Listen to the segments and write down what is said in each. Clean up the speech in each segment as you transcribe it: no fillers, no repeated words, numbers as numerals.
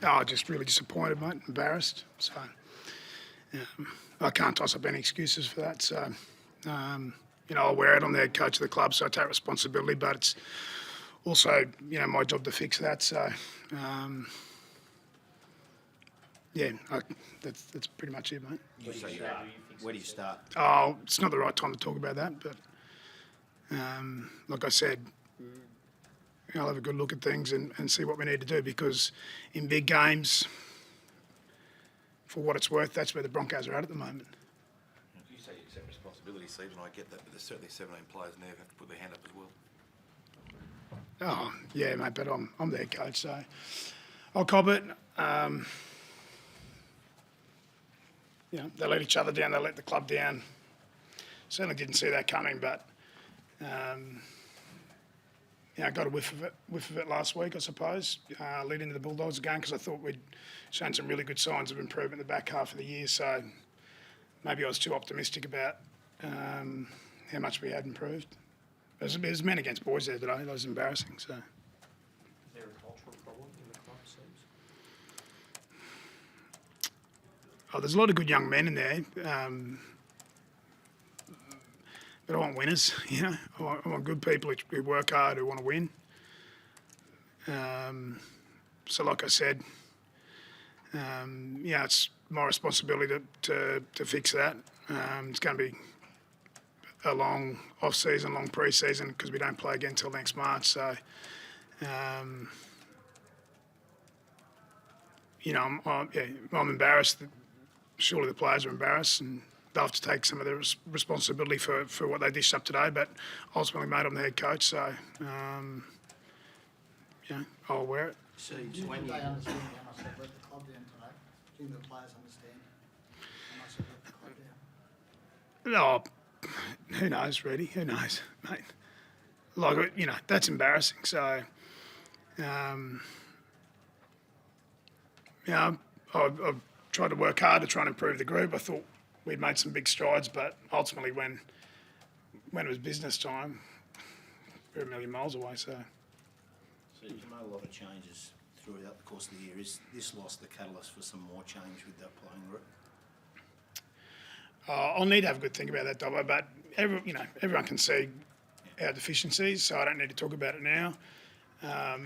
Oh, just really disappointed, mate, embarrassed. So I can't toss up any excuses for that. So, I'll wear it. I'm the head coach of the club, so I take responsibility, but it's also, my job to fix that. So, that's pretty much it, mate. Where do you start? Oh, it's not the right time to talk about that, but like I said, I'll have a good look at things and see what we need to do, because in big games, for what it's worth, that's where the Broncos are at the moment. You say you accept responsibility, Steve, and I get that, but there's certainly 17 players in there who have to put their hand up as well. Oh, yeah, mate, but I'm the head coach, so I'll cop it. They let each other down, they let the club down. Certainly didn't see that coming, but I got a whiff of it last week, I suppose, leading into the Bulldogs game, because I thought we'd shown some really good signs of improvement in the back half of the year. So maybe I was too optimistic about how much we had improved. There's men against boys there today. That was embarrassing. So. Is there a cultural problem in the club, Seems? Oh, there's a lot of good young men in there. But I want winners, I want good people who work hard, who want to win. So like I said, it's my responsibility to fix that. It's going to be a long off-season, long pre-season, because we don't play again until next March. So, I'm embarrassed. Surely the players are embarrassed, and they'll have to take some of the responsibility for what they dished up today. But ultimately, mate, I'm the head coach, so I'll wear it. So do you think they understand how much they've let the club down today? Do you think the players understand how much they've let the club down? Oh, who knows, really? Who knows, mate? Like, that's embarrassing. So, I've tried to work hard to try and improve the group. I thought we'd made some big strides, but ultimately when it was business time, we're a million miles away. So You've made a lot of changes throughout the course of the year. Is this loss the catalyst for some more change with that playing group? I'll need to have a good think about that, Dobbo, but everyone can see our deficiencies, so I don't need to talk about it now. I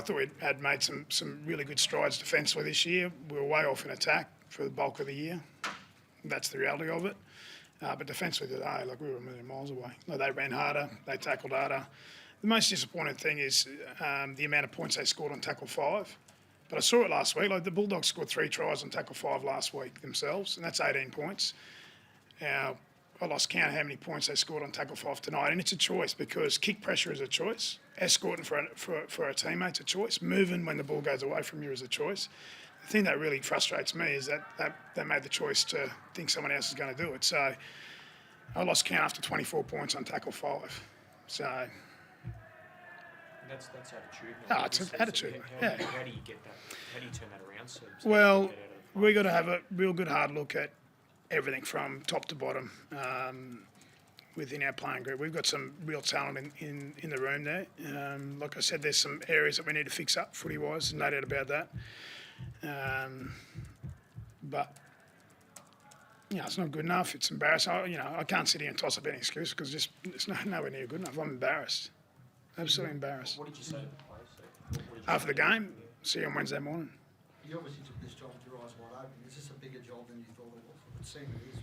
thought we had made some really good strides defensively this year. We were way off in attack for the bulk of the year. That's the reality of it. But defensively today, we were a million miles away. They ran harder, they tackled harder. The most disappointing thing is the amount of points they scored on tackle 5. But I saw it last week. The Bulldogs scored 3 tries on tackle 5 last week themselves, and that's 18 points. Now, I lost count of how many points they scored on tackle 5 tonight, and it's a choice, because kick pressure is a choice, escorting for a teammate's a choice, moving when the ball goes away from you is a choice. The thing that really frustrates me is that they made the choice to think someone else is going to do it. So I lost count after 24 points on tackle 5. So. That's attitude. No, it's an attitude. How do you get that? How do you turn that around? So well, we've got to have a real good hard look at everything from top to bottom within our playing group. We've got some real talent in the room there. Like I said, there's some areas that we need to fix up footy-wise, no doubt about that. But it's not good enough. It's embarrassing. I can't sit here and toss up any excuse, because it's nowhere near good enough. I'm embarrassed. Absolutely embarrassed. What did you say to the players? After the game, see you on Wednesday morning. You obviously took this job with your eyes wide open. Is this a bigger job than you thought it was? It would seem it is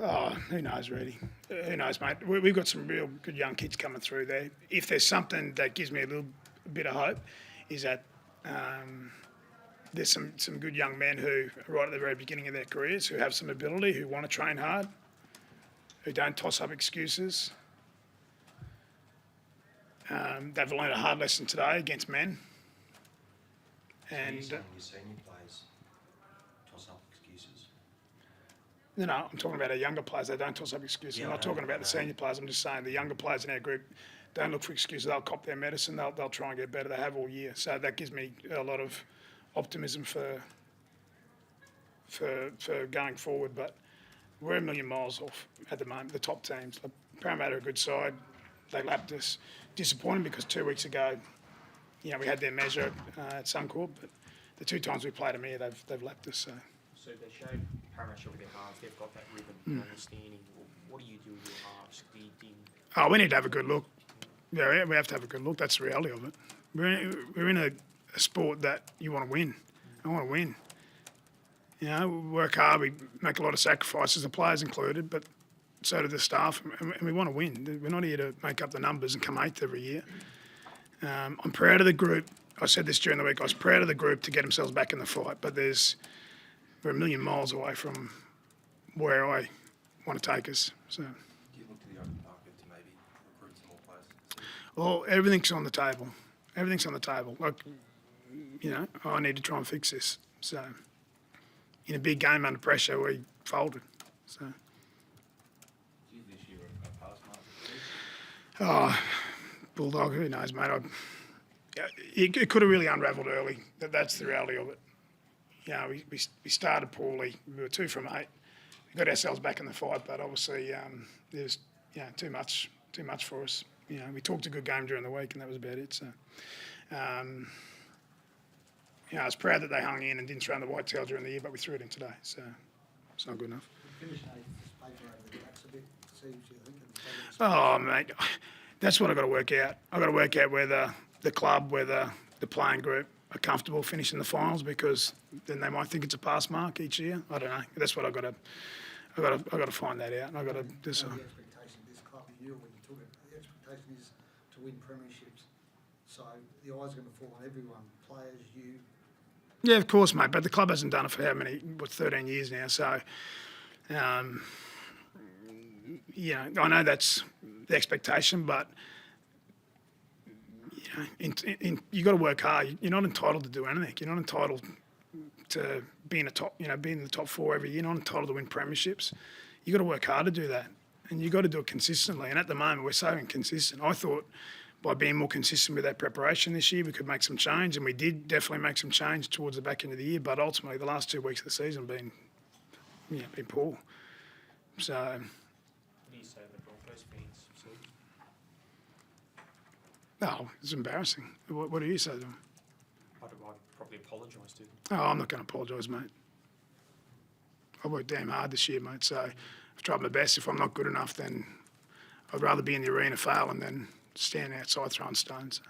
right now. Oh, who knows, really? Who knows, mate? We've got some real good young kids coming through there. If there's something that gives me a little bit of hope, is that there's some good young men who are right at the very beginning of their careers, who have some ability, who want to train hard, who don't toss up excuses. They've learned a hard lesson today against men. And so you're saying your senior players toss up excuses? No, I'm talking about our younger players. They don't toss up excuses. I'm not talking about the senior players. I'm just saying the younger players in our group don't look for excuses. They'll cop their medicine. They'll try and get better. They have all year. So that gives me a lot of optimism for going forward. But we're a million miles off at the moment, the top teams. Parramatta are a good side. They lapped us. Disappointing, because 2 weeks ago we had their measure at Suncorp, but the 2 times we played them here, they've lapped us. So. So they showed Parramatta with their halves, they've got that rhythm, understanding. What do you do with your halves? Do you Oh, we need to have a good look. Yeah, we have to have a good look. That's the reality of it. We're in a sport that you want to win. I want to win. You know, we work hard. We make a lot of sacrifices, the players included, but so do the staff, and we want to win. We're not here to make up the numbers and come 8th every year. I'm proud of the group. I said this during the week. I was proud of the group to get themselves back in the fight, but we're a million miles away from where I want to take us. So. Do you look to the open market to maybe recruit some more players? Well, everything's on the table. Everything's on the table. Like, you know, I need to try and fix this. So, in a big game under pressure, we folded. So, Is this year a pass mark? Bulldog, who knows, mate? It could have really unravelled early. That's the reality of it. You know, we started poorly. We were 2 from 8. We got ourselves back in the fight, but obviously there's too much for us. You know, we talked a good game during the week, and that was about it. So, I was proud that they hung in and didn't throw in the white tail during the year, but we threw it in today. So it's not good enough. Finishing 8th is paper over the that's a bit, seems you think. Oh, mate, that's what I've got to work out. I've got to work out whether the club, whether the playing group are comfortable finishing the finals, because then they might think it's a pass mark each year. I don't know. That's what I've got to find that out. I've got to decide. The expectation of this club, you knew when you took it, the expectation is to win premierships. So the eyes are going to fall on everyone, players, you. Yeah, of course, mate. But the club hasn't done it for 13 years now. So, I know that's the expectation, but you got to work hard. You're not entitled to do anything. You're not entitled to be in the top 4 every year. You're not entitled to win premierships. You got to work hard to do that, and you got to do it consistently. And at the moment, we're so inconsistent. I thought by being more consistent with that preparation this year, we could make some change, and we did definitely make some change towards the back end of the year. But ultimately, the last 2 weeks of the season have been poor. So. What do you say to the Broncos fans, Steve? No, it's embarrassing. What do you say to them? I'd probably apologise to them. Oh, I'm not going to apologise, mate. I worked damn hard this year, mate, so I've tried my best. If I'm not good enough, then I'd rather be in the arena failing than stand outside throwing stones.